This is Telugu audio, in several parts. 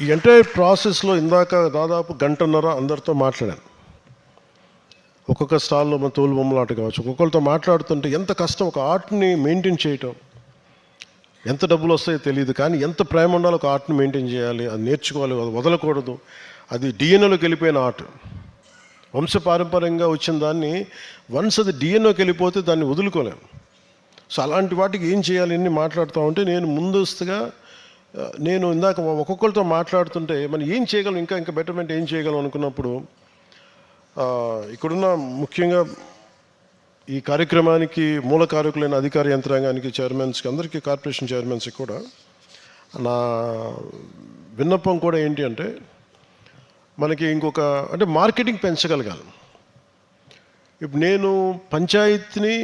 ఈ ఎంటైర్ ప్రాసెస్లో ఇందాక దాదాపు గంటన్నర అందరితో మాట్లాడాను. ఒక్కొక్క స్టాల్లో మన తోలు బొమ్మలు ఆట కావచ్చు, ఒక్కొక్కరితో మాట్లాడుతుంటే ఎంత కష్టం ఒక ఆర్ట్ని మెయింటైన్ చేయటం. ఎంత డబ్బులు వస్తాయో తెలియదు, కానీ ఎంత ప్రేమ ఉండాలో ఒక ఆర్ట్ని మెయింటైన్ చేయాలి, అది నేర్చుకోవాలి, అది వదలకూడదు. అది డిఎన్ఏలోకి వెళ్ళిపోయిన ఆర్ట్, వంశపారంపర్యంగా వచ్చిన దాన్ని వన్స్ అది డిఎన్ఏలోకి వెళ్ళిపోతే దాన్ని వదులుకోలేము. సో అలాంటి వాటికి ఏం చేయాలి అని మాట్లాడుతూ ఉంటే నేను ఇందాక ఒక్కొక్కరితో మాట్లాడుతుంటే మనం ఏం చేయగలం, ఇంకా బెటర్మెంట్ ఏం చేయగలం అనుకున్నప్పుడు ఇక్కడున్న ముఖ్యంగా ఈ కార్యక్రమానికి మూల కారకులైన అధికార యంత్రాంగానికి, చైర్మన్స్కి, అందరికీ, కార్పొరేషన్ చైర్మన్స్కి కూడా నా విన్నపం కూడా ఏంటి అంటే, మనకి అంటే మార్కెటింగ్ పెంచగలగాలి. ఇప్పుడు నేను పంచాయతీని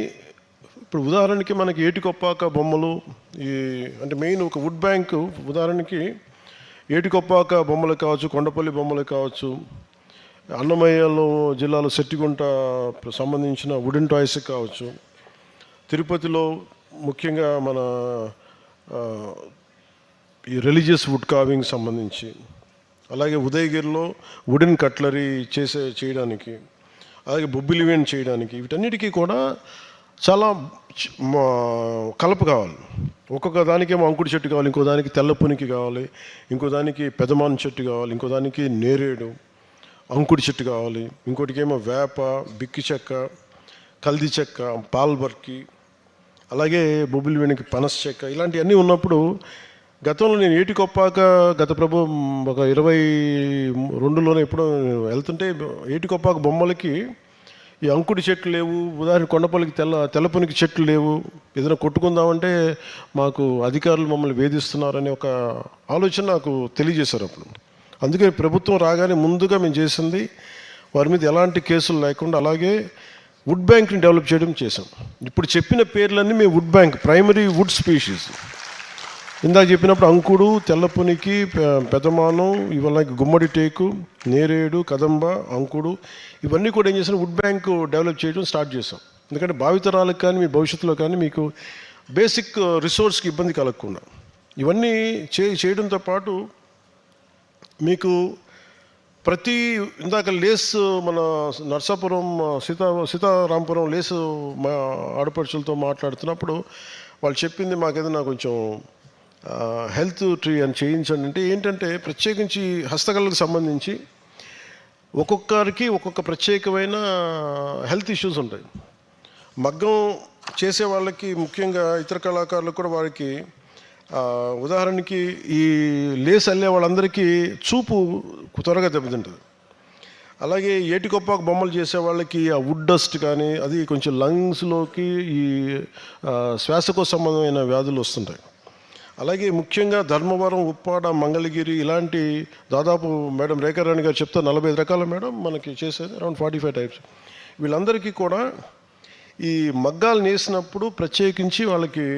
ఇప్పుడు ఉదాహరణకి మనకి ఏటికొప్పాక బొమ్మలు, అంటే మెయిన్ ఒక వుడ్ బ్యాంకు ఉదాహరణకి ఏటికొప్పాక బొమ్మలు కావచ్చు, కొండపల్లి బొమ్మలు కావచ్చు, అన్నమయ్యలో జిల్లాలో సెట్టిగుంట సంబంధించిన వుడెన్ టాయ్స్ కావచ్చు, తిరుపతిలో ముఖ్యంగా మన ఈ రిలీజియస్ వుడ్ కార్వింగ్ సంబంధించి, అలాగే ఉదయగిరిలో వుడెన్ కట్లరీ చేయడానికి, అలాగే బొబ్బిలివేన్ చేయడానికి, వీటన్నిటికీ కూడా చాలా కలప కావాలి. ఒక్కొక్క దానికేమో అంకుడి చెట్టు కావాలి, ఇంకో దానికి తెల్లపునికి కావాలి, ఇంకో దానికి పెదమాన్ చెట్టు కావాలి, ఇంకో దానికి నేరేడు అంకుడి చెట్టు కావాలి, ఇంకోటికేమో వేప, బిక్కి చెక్క, కల్ది చెక్క, పాల్బర్కి, అలాగే బొబ్బిలి వెనక్కి పనస చెక్క, ఇలాంటివన్నీ ఉన్నప్పుడు గతంలో నేను ఏటికొప్పాక గత ఒక 22లోనే ఎప్పుడో వెళ్తుంటే ఏటికొప్పాక బొమ్మలకి ఈ అంకుడి చెట్లు లేవు, ఉదాహరణ కొండపల్లికి తెల్లపునికి చెట్లు లేవు, ఏదైనా కొట్టుకుందామంటే మాకు అధికారులు మమ్మల్ని వేధిస్తున్నారనే ఒక ఆలోచన నాకు తెలియజేశారు అప్పుడు. అందుకే ప్రభుత్వం రాగానే ముందుగా మేము చేసింది వారి మీద ఎలాంటి కేసులు లేకుండా అలాగే వుడ్ బ్యాంక్ని డెవలప్ చేయడం చేసాం. ఇప్పుడు చెప్పిన పేర్లన్నీ మేము wood bank, primary wood species, ఇందాక చెప్పినప్పుడు అంకుడు, తెల్లపునికి, పెదమానం, ఇవన్నీ గుమ్మడి టేకు, నేరేడు, కదంబ, అంకుడు, ఇవన్నీ కూడా ఏం చేసాం, వుడ్ బ్యాంక్ డెవలప్ చేయడం స్టార్ట్ చేసాం. ఎందుకంటే భావితరాలకు కానీ మీ భవిష్యత్తులో కానీ మీకు బేసిక్ రిసోర్స్కి ఇబ్బంది కలగకుండా ఇవన్నీ చేయడంతో పాటు మీకు ఇందాక లేస్ మన నర్సాపురం సీతారాంపురం లేసు మా ఆడపడుచులతో మాట్లాడుతున్నప్పుడు వాళ్ళు చెప్పింది, మాకేదైనా కొంచెం హెల్త్ ట్రీ అని చేయించండి అంటే, ఏంటంటే ప్రత్యేకించి హస్తకళలకు సంబంధించి ఒక్కొక్కరికి ఒక్కొక్క ప్రత్యేకమైన హెల్త్ ఇష్యూస్ ఉంటాయి. మగ్గం చేసే వాళ్ళకి, ముఖ్యంగా ఇతర కళాకారులకు కూడా వారికి ఉదాహరణకి ఈ లేస్ అల్లే వాళ్ళందరికీ చూపు త్వరగా దెబ్బతింటుంది. అలాగే ఏటికొప్పాకు బొమ్మలు చేసే వాళ్ళకి ఆ వుడ్ డస్ట్ కానీ అది కొంచెం లంగ్స్లోకి ఈ శ్వాసకోశ సంబంధమైన వ్యాధులు వస్తుంటాయి. అలాగే ముఖ్యంగా ధర్మవరం, ఉప్పాడ, మంగళగిరి ఇలాంటి దాదాపు మేడం రేఖారాణి గారు చెప్తే 45 రకాల మేడం మనకి చేసేది, అరౌండ్ 45 టైప్స్. వీళ్ళందరికీ కూడా ఈ మగ్గాలు నేసినప్పుడు ప్రత్యేకించి వాళ్ళకి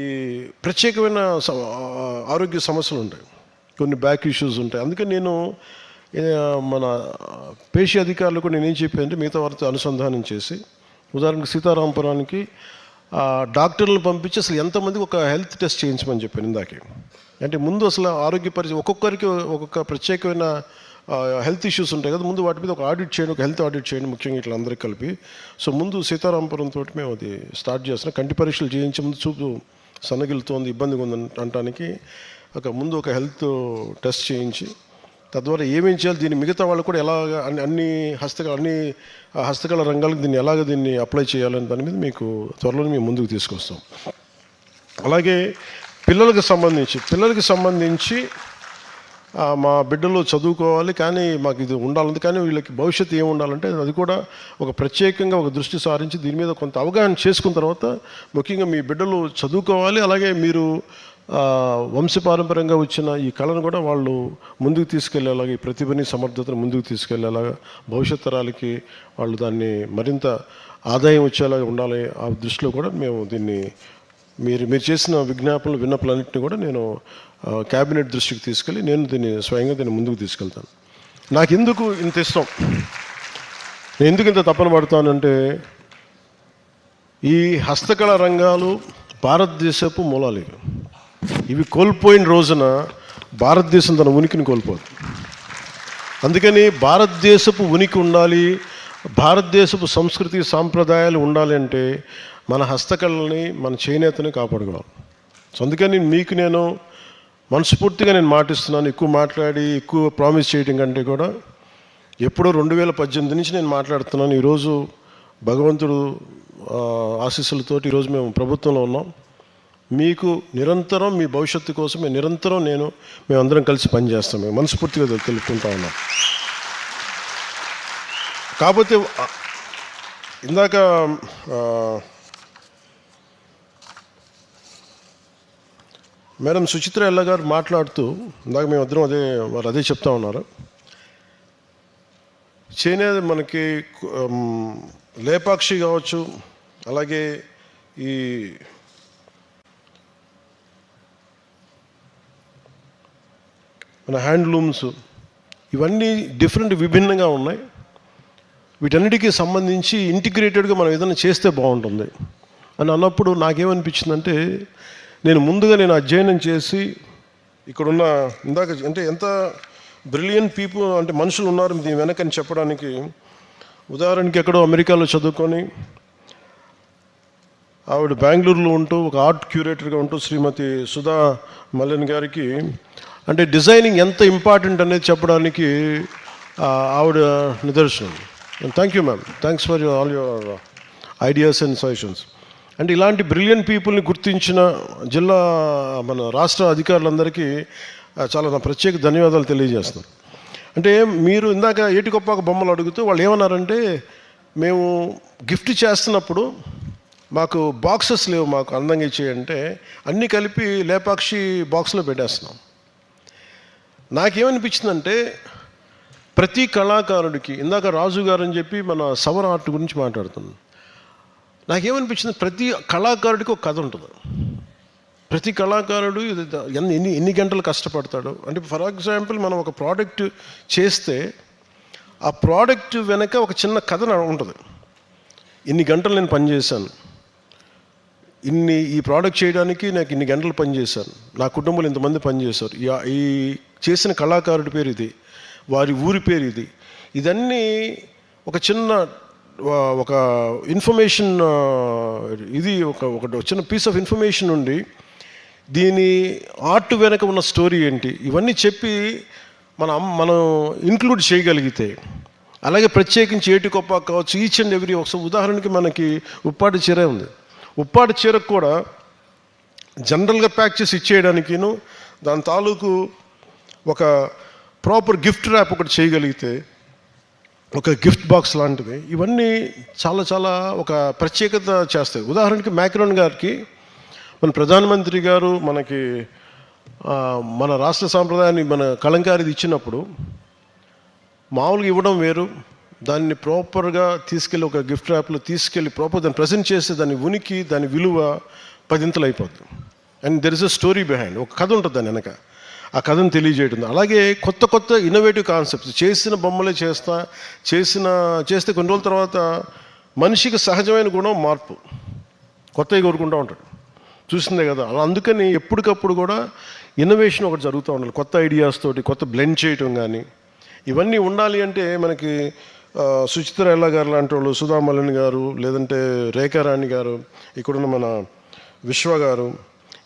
ఈ ప్రత్యేకమైన ఆరోగ్య సమస్యలు ఉంటాయి, కొన్ని బ్యాక్ ఇష్యూస్ ఉంటాయి. అందుకని నేను మన పేషి అధికారులకు కూడా నేనేం చెప్పానంటే, మిగతా వారితో అనుసంధానం చేసి ఉదాహరణకు సీతారాంపురానికి డాక్టర్లను పంపించి అసలు ఎంతమందికి ఒక హెల్త్ టెస్ట్ చేయించమని చెప్పాను ఇందాకే. అంటే ముందు అసలు ఆరోగ్య పరిస్థితి ఒక్కొక్కరికి ఒక్కొక్క ప్రత్యేకమైన హెల్త్ ఇష్యూస్ ఉంటాయి కదా, ముందు వాటి మీద ఒక ఆడిట్ చేయండి, ఒక హెల్త్ ఆడిట్ చేయండి, ముఖ్యంగా ఇట్లా అందరికీ కలిపి. సో ముందు సీతారాంపురం తోటి మేము అది స్టార్ట్ చేస్తున్నాం. కంటి పరీక్షలు చేయించే ముందు చూపు సన్నగిలుతోంది, ఇబ్బందిగా ఉంది అనటానికి ముందు ఒక హెల్త్ టెస్ట్ చేయించి తద్వారా ఏమేం చేయాలి, దీన్ని మిగతా వాళ్ళు కూడా ఎలాగ అన్ని హస్తకళ రంగాలకు దీన్ని అప్లై చేయాలని దాని మీద మీకు త్వరలోనే మేము ముందుకు తీసుకొస్తాం. అలాగే పిల్లలకి సంబంధించి మా బిడ్డలు చదువుకోవాలి, కానీ మాకు ఇది ఉండాలి, కానీ వీళ్ళకి భవిష్యత్తు ఏమి ఉండాలంటే అది కూడా ఒక ప్రత్యేకంగా ఒక దృష్టి సారించి దీని మీద కొంత అవగాహన చేసుకున్న తర్వాత, ముఖ్యంగా మీ బిడ్డలు చదువుకోవాలి, అలాగే మీరు వంశపారంపర్యంగా వచ్చిన ఈ కళను కూడా వాళ్ళు ముందుకు తీసుకెళ్లేలాగా, ఈ ప్రతిభని, సమర్థతను ముందుకు తీసుకెళ్లేలాగా, భవిష్యత్ తరాలకి వాళ్ళు దాన్ని మరింత ఆదాయం వచ్చేలాగా ఉండాలి. ఆ దృష్టిలో కూడా మేము దీన్ని మీరు చేసిన విన్నపాలన్నింటినీ కూడా నేను క్యాబినెట్ దృష్టికి తీసుకెళ్ళి నేను స్వయంగా దీన్ని ముందుకు తీసుకెళ్తాను. నాకు ఎందుకు ఇంత ఇష్టం, నేను ఎందుకు ఇంత తపన పడతానంటే, ఈ హస్తకళ రంగాలు భారతదేశపు మూలాలు ఇవి కోల్పోయిన రోజున భారతదేశం తన ఉనికిని కోల్పోదు. అందుకని భారతదేశపు ఉనికి ఉండాలి, భారతదేశపు సంస్కృతి సాంప్రదాయాలు ఉండాలి అంటే మన హస్తకళని, మన చేనేతని కాపాడుకోవాలి. సో అందుకని మీకు నేను మనస్ఫూర్తిగా మాటిస్తున్నాను. ఎక్కువ మాట్లాడి ఎక్కువ ప్రామిస్ చేయడం కంటే కూడా ఎప్పుడో 2018 నుంచి నేను మాట్లాడుతున్నాను. ఈరోజు భగవంతుడు ఆశీస్సులతోటి ఈరోజు మేము ప్రభుత్వంలో ఉన్నాం. మీకు నిరంతరం మీ భవిష్యత్తు కోసం నిరంతరం మేమందరం కలిసి పనిచేస్తాం. మేము మనస్ఫూర్తిగా తెలుపుకుంటా ఉన్నాం. కాకపోతే ఇందాక మేడం సుచిత్ర ఎల్ల గారు మాట్లాడుతూ ఇందాక మేమిద్దరం వారు అదే చెప్తా ఉన్నారు. చేనేత మనకి లేపాక్షి కావచ్చు, అలాగే ఈ మన హ్యాండ్లూమ్స్, ఇవన్నీ విభిన్నంగా ఉన్నాయి. వీటన్నిటికీ సంబంధించి ఇంటిగ్రేటెడ్గా మనం ఏదైనా చేస్తే బాగుంటుంది అని అన్నప్పుడు నాకేమనిపించిందంటే, నేను అధ్యయనం చేసి ఇక్కడున్న ఇందాక అంటే ఎంత బ్రిలియంట్ పీపుల్ అంటే మనుషులు ఉన్నారు దీని వెనకని చెప్పడానికి. ఉదాహరణకి ఎక్కడో అమెరికాలో చదువుకొని ఆవిడ బెంగళూరులో ఉంటూ ఒక ఆర్ట్ క్యూరేటర్గా ఉంటూ శ్రీమతి సుధా మల్లెన్ గారికి అంటే డిజైనింగ్ ఎంత ఇంపార్టెంట్ అనేది చెప్పడానికి ఆవిడ నిదర్శనం. Thank you ma'am, thanks for all your ideas and suggestions. అంటే ఇలాంటి బ్రిలియంట్ పీపుల్ని గుర్తించిన మన రాష్ట్ర అధికారులందరికీ చాలా నా ప్రత్యేక ధన్యవాదాలు తెలియజేస్తున్నాను. అంటే మీరు ఇందాక ఏటికొప్పాక బొమ్మలు అడుగుతూ వాళ్ళు ఏమన్నారంటే, మేము గిఫ్ట్ చేస్తున్నప్పుడు మాకు బాక్సెస్ లేవు, మాకు అందంగా ఇచ్చేయంటే అన్నీ కలిపి లేపాక్షి బాక్స్లో పెట్టేస్తున్నాం. నాకేమనిపించిందంటే, ప్రతి కళాకారుడికి ఇందాక రాజు గారు అని చెప్పి మన సవర్ ఆర్ట్ గురించి మాట్లాడుతున్నాను. నాకేమనిపించింది, ప్రతి కళాకారుడికి ఒక కథ ఉంటుంది. ప్రతి కళాకారుడు ఎన్ని గంటలు కష్టపడతాడు అంటే, ఫర్ ఎగ్జాంపుల్ మనం ఒక ప్రోడక్ట్ చేస్తే ఆ ప్రోడక్ట్ వెనక ఒక చిన్న కథ ఉంటుంది. ఇన్ని గంటలు నేను పనిచేశాను, ఈ ప్రోడక్ట్ చేయడానికి నాకు ఇన్ని గంటలు పనిచేశాను, నా కుటుంబంలో ఇంతమంది పనిచేశారు, ఈ చేసిన కళాకారుడి పేరు ఇది, వారి ఊరి పేరు ఇది, ఇదన్నీ ఒక చిన్న ఒక ఇన్ఫర్మేషన్, ఇది ఒక చిన్న పీస్ ఆఫ్ ఇన్ఫర్మేషన్ ఉండి దీని ఆర్ట్ వెనక ఉన్న స్టోరీ ఏంటి, ఇవన్నీ చెప్పి మనం ఇంక్లూడ్ చేయగలిగితే, అలాగే ప్రత్యేకించి ఏటికొప్పాక కావచ్చు, ఈచ్ అండ్ ఎవ్రీ ఒక ఉదాహరణకి మనకి ఉప్పాటి చీర ఉంది. ఉప్పాటి చీరకు కూడా జనరల్గా ప్యాక్ చేసి ఇచ్చేయడానికిను దాని తాలూకు ఒక ప్రాపర్ గిఫ్ట్ ర్యాప్ ఒకటి చేయగలిగితే, ఒక గిఫ్ట్ బాక్స్ లాంటిది, ఇవన్నీ చాలా చాలా ఒక ప్రత్యేకత చేస్తాయి. ఉదాహరణకి మ్యాక్రోన్ గారికి మన ప్రధానమంత్రి గారు మనకి మన రాష్ట్ర సాంప్రదాయాన్ని మన కలంకారీది ఇచ్చినప్పుడు మామూలుగా ఇవ్వడం వేరు, దాన్ని ప్రాపర్గా తీసుకెళ్ళి ఒక గిఫ్ట్ ర్యాప్లో తీసుకెళ్ళి ప్రాపర్ దాన్ని ప్రజెంట్ చేస్తే దాని ఉనికి, దాని విలువ 10 అయిపోతుంది. And there is a story behind, ఒక కథ ఉంటుంది దాని వెనక, ఆ కథను తెలియజేయడం. అలాగే కొత్త ఇన్నోవేటివ్ కాన్సెప్ట్స్, చేసిన బొమ్మలే చేస్తే కొన్ని రోజుల తర్వాత మనిషికి సహజమైన గుణం మార్పు, కొత్తవి కోరుకుంటూ ఉంటాడు, చూసిందే కదా. అలా అందుకని ఎప్పటికప్పుడు కూడా ఇన్నోవేషన్ ఒకటి జరుగుతూ ఉండాలి, కొత్త ఐడియాస్ తోటి కొత్త బ్లెండ్ చేయటం కానీ ఇవన్నీ ఉండాలి. అంటే మనకి సుచిత్ర ఎల్ల గారు లాంటి వాళ్ళు, సుధా మల్లెన్ గారు, లేదంటే రేఖారాణి గారు, ఇక్కడున్న మన విశ్వ గారు,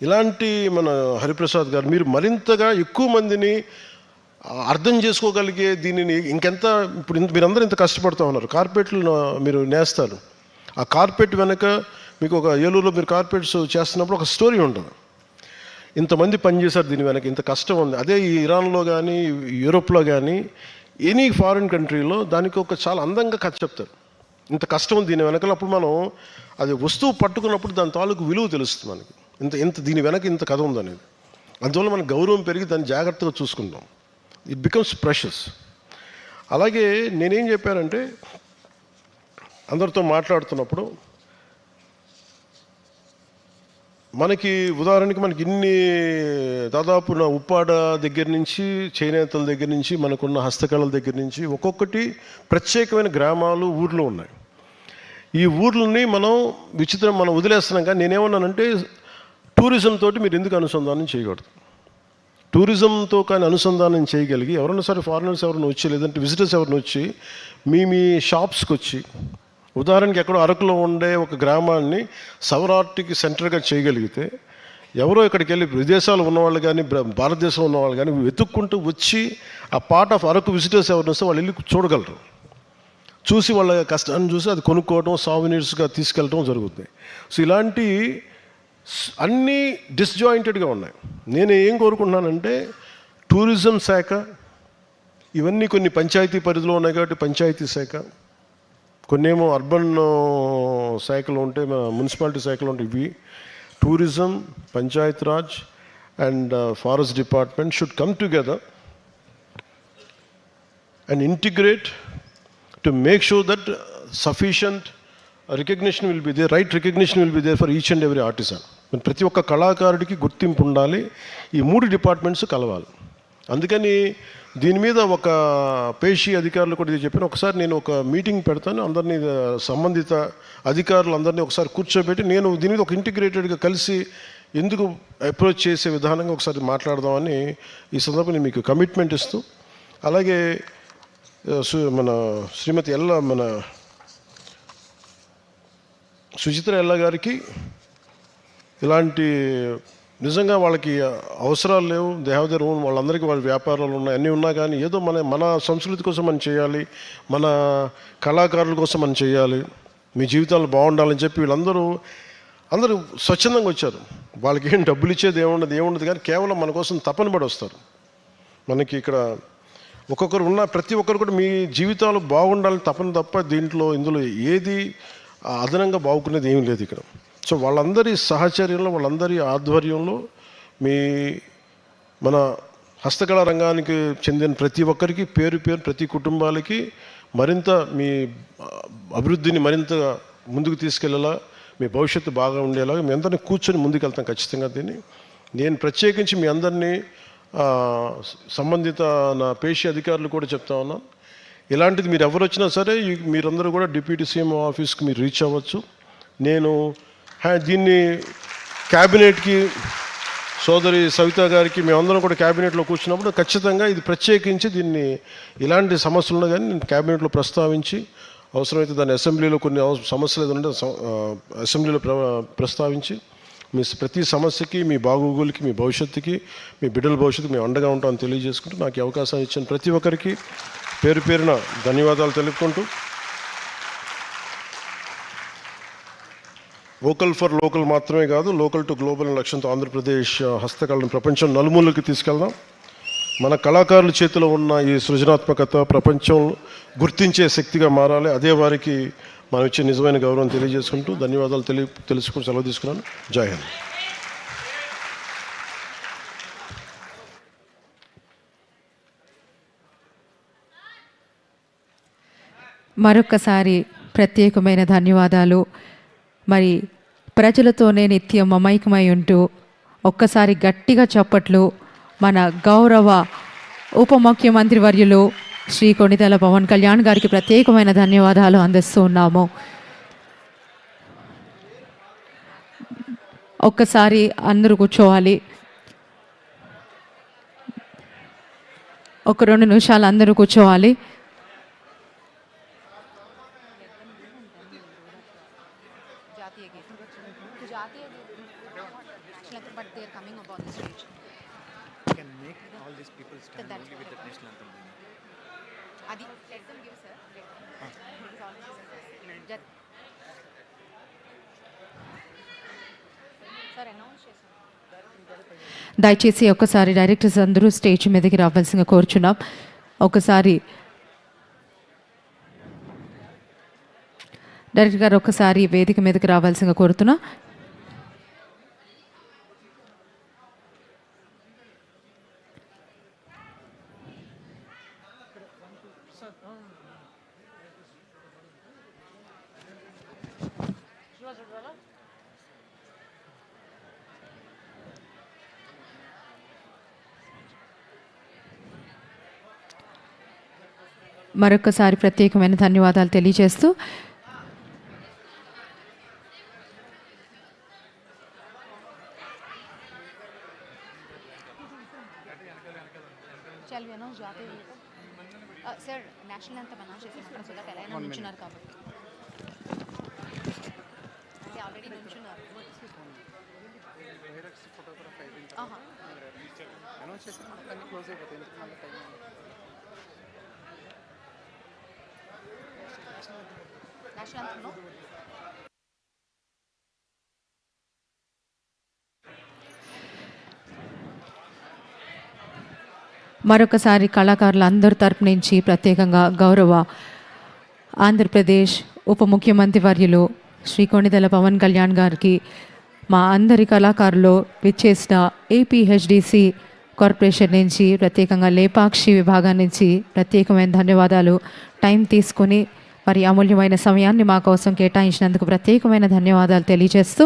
ఇలాంటి మన హరిప్రసాద్ గారు, మీరు మరింతగా ఎక్కువ మందిని అర్థం చేసుకోగలిగే దీనిని ఇంకెంత ఇప్పుడు మీరందరూ ఇంత కష్టపడుతూ ఉన్నారు, కార్పెట్లు మీరు నేస్తారు, ఆ కార్పెట్ వెనక మీకు ఒక ఏలూరులో మీరు కార్పెట్స్ చేస్తున్నప్పుడు ఒక స్టోరీ ఉంటుంది, ఇంతమంది పనిచేశారు దీని వెనక, ఇంత కష్టం ఉంది. అదే ఈ ఇరాన్లో కానీ యూరోప్లో కానీ ఎనీ ఫారిన్ కంట్రీలో దానికి ఒక చాలా అందంగా కథ చెప్తారు, ఇంత కష్టం ఉంది దీని వెనకలో. అప్పుడు మనం అది వస్తువు పట్టుకున్నప్పుడు దాని తాలూకు విలువ తెలుస్తుంది మనకి, ఇంత దీని వెనక ఇంత కథ ఉందనేది. అందువల్ల మనకు గౌరవం పెరిగి దాన్ని జాగ్రత్తగా చూసుకుంటాం, ఇట్ బికమ్స్ ప్రెషస్. అలాగే నేనేం చెప్పానంటే, అందరితో మాట్లాడుతున్నప్పుడు మనకి ఉదాహరణకి దాదాపు నా ఉప్పాడ దగ్గర నుంచి, చేనేతల దగ్గర నుంచి, మనకున్న హస్తకళల దగ్గర నుంచి ఒక్కొక్కటి ప్రత్యేకమైన గ్రామాలు, ఊర్లు ఉన్నాయి. ఈ ఊర్లని మనం వదిలేస్తున్నాం. కానీ నేనేమన్నానంటే, టూరిజం తోటి మీరు ఎందుకు అనుసంధానం చేయకూడదు? టూరిజంతో కానీ అనుసంధానం చేయగలిగి ఎవరైనా సరే ఫారినర్స్ ఎవరైనా వచ్చి లేదంటే విజిటర్స్ ఎవరైనా వచ్చి మీ షాప్స్కి వచ్చి, ఉదాహరణకి ఎక్కడో అరకులో ఉండే ఒక గ్రామాన్ని సౌరాష్ట్రకి సెంటర్గా చేయగలిగితే ఎవరో ఇక్కడికి వెళ్ళి విదేశాలు ఉన్నవాళ్ళు కానీ భారతదేశంలో ఉన్నవాళ్ళు కానీ వెతుక్కుంటూ వచ్చి ఆ పార్ట్ ఆఫ్ అరకు విజిటర్స్ ఎవరైనా వస్తే వాళ్ళు వెళ్ళి చూడగలరు. చూసి వాళ్ళ కష్టాన్ని చూసి అది కొనుక్కోవడం, సావినీర్స్గా తీసుకెళ్ళడం జరుగుతుంది. సో ఇలాంటి అన్నీ డిస్జాయింటెడ్గా ఉన్నాయి. నేను ఏం కోరుకుంటున్నానంటే టూరిజం శాఖ, ఇవన్నీ కొన్ని పంచాయతీ పరిధిలో ఉన్నాయి కాబట్టి పంచాయతీ శాఖ, కొన్నేమో అర్బన్ శాఖలు ఉంటే, మున్సిపాలిటీ శాఖలు ఉంటాయి. ఇవి tourism, Panchayat Raj and forest department should come together and integrate to make sure that sufficient recognition will be there, right recognition will be there for each and every artisan. ప్రతి ఒక్క కళాకారుడికి గుర్తింపు ఉండాలి. ఈ 3 డిపార్ట్మెంట్స్ కలవాలి. అందుకని దీని మీద ఒక పేషీ అధికారులు కూడా చెప్పిన ఒకసారి నేను ఒక మీటింగ్ పెడతాను, అందరినీ సంబంధిత అధికారులందరినీ ఒకసారి కూర్చోబెట్టి నేను దీని మీద ఒక ఇంటిగ్రేటెడ్గా కలిసి ఎందుకు అప్రోచ్ చేసే విధానంగా ఒకసారి మాట్లాడదామని ఈ సందర్భంగా మీకు కమిట్మెంట్ ఇస్తూ, అలాగే మన శ్రీమతి మన సుచిత్ర ఎల్ల గారికి ఇలాంటి నిజంగా వాళ్ళకి అవసరాలు లేవు, దే హ్యావ్ దేర్ ఓన్, వాళ్ళందరికీ వాళ్ళ వ్యాపారాలు ఉన్నాయి, అన్నీ ఉన్నా కానీ ఏదో మన సంస్కృతి కోసం మనం చేయాలి, మన కళాకారుల కోసం మనం చేయాలి, మీ జీవితాలు బాగుండాలని చెప్పి అందరూ స్వచ్ఛందంగా వచ్చారు. వాళ్ళకి ఏం డబ్బులు ఇచ్చేది ఏముండదు కానీ కేవలం మన కోసం తపన పడి వస్తారు. మనకి ఇక్కడ ఒక్కొక్కరు ప్రతి ఒక్కరు కూడా మీ జీవితాలు బాగుండాలని తపన తప్ప ఇందులో ఏది అదనంగా బాగుకునేది ఏమీ లేదు ఇక్కడ. సో వాళ్ళందరి సహచర్యంలో, వాళ్ళందరి ఆధ్వర్యంలో మన హస్తకళా రంగానికి చెందిన ప్రతి ఒక్కరికి పేరు ప్రతి కుటుంబాలకి మరింత మీ అభివృద్ధిని మరింత ముందుకు తీసుకెళ్ళేలా, మీ భవిష్యత్తు బాగా ఉండేలాగా మీ అందరినీ కూర్చొని ముందుకెళ్తాం ఖచ్చితంగా. నేను ప్రత్యేకించి మీ అందరినీ సంబంధిత నా పేషీ అధికారులు కూడా చెప్తా ఉన్నాను, ఇలాంటిది మీరు ఎవరు వచ్చినా సరే మీరందరూ కూడా డిప్యూటీ సీఎం ఆఫీస్కి మీరు రీచ్ అవ్వచ్చు. నేను దీన్ని క్యాబినెట్కి, సోదరి సవిత గారికి మేమందరం కూడా క్యాబినెట్లో కూర్చున్నప్పుడు ఖచ్చితంగా ఇది ప్రత్యేకించి దీన్ని ఇలాంటి సమస్యలు కానీ నేను క్యాబినెట్లో ప్రస్తావించి, అవసరమైతే దాన్ని అసెంబ్లీలో కొన్ని సమస్యలు ఏదంటే అసెంబ్లీలో ప్రస్తావించి మీ ప్రతి సమస్యకి, మీ బాగోగులకి, మీ భవిష్యత్తుకి, మీ బిడ్డల భవిష్యత్తుకి మేము అండగా ఉంటామని తెలియజేసుకుంటూ నాకు ఈ అవకాశం ఇచ్చిన ప్రతి ఒక్కరికి పేరున ధన్యవాదాలు తెలుపుకుంటూ, వోకల్ ఫర్ లోకల్ మాత్రమే కాదు, లోకల్ టు గ్లోబల్ లక్ష్యంతో ఆంధ్రప్రదేశ్ హస్తకళను ప్రపంచం నలుమూలకి తీసుకెళ్దాం. మన కళాకారుల చేతిలో ఉన్న ఈ సృజనాత్మకత ప్రపంచం గుర్తించే శక్తిగా మారాలి. అదే వారికి మనం ఇచ్చే నిజమైన గౌరవం తెలియజేసుకుంటూ ధన్యవాదాలు తెలుసుకుని సెలవు తీసుకున్నాను. జై హింద్. మరొక్కసారి ప్రత్యేకమైన ధన్యవాదాలు. మరి ప్రజలతోనే నిత్యం మమైకమై ఉంటూ ఒక్కసారి గట్టిగా చప్పట్లు మన గౌరవ ఉప ముఖ్యమంత్రి వర్యులు శ్రీ కొణిదెల పవన్ కళ్యాణ్ గారికి ప్రత్యేకమైన ధన్యవాదాలు అందిస్తూ ఉన్నాము. ఒక్కసారి అందరూ కూర్చోవాలి. ఒక 2 నిమిషాలు అందరూ కూర్చోవాలి. దయచేసి ఒక్కసారి డైరెక్టర్స్ అందరూ స్టేజ్ మీదకి రావాల్సిందిగా కోరుచున్నాం. ఒకసారి డైరెక్టర్ గారు ఒకసారి వేదిక మీదకి రావాల్సిందిగా కోరుతున్నా. మరొకసారి ప్రత్యేకమైన ధన్యవాదాలు తెలియజేస్తూ Shall we announce జాతీయ గీతం? Sir, national anthem announce చేసేసాం సో దట్ ఎలా అయినా నుంచున్నారు కాబట్టి. అంటే ఆల్రెడీ నుంచున్నారు. ఆహా. అనౌన్స్ చేస్తే మనకు అన్ని క్లోజ్ అయిపోతాయి. ఎందుకు మళ్ళీ టైం నేషనల్ anthem, no? మరొకసారి కళాకారులందరి తరపు నుంచి ప్రత్యేకంగా గౌరవ ఆంధ్రప్రదేశ్ ఉప ముఖ్యమంత్రి వర్యులు శ్రీ కొణిదెల పవన్ కళ్యాణ్ గారికి మా అందరి కళాకారులు విచ్చేసిన ఏపీహెచ్డిసి కార్పొరేషన్ నుంచి ప్రత్యేకంగా లేపాక్షి విభాగం నుంచి ప్రత్యేకమైన ధన్యవాదాలు. టైం తీసుకుని మరి అమూల్యమైన సమయాన్ని మా కోసం కేటాయించినందుకు ప్రత్యేకమైన ధన్యవాదాలు తెలియజేస్తూ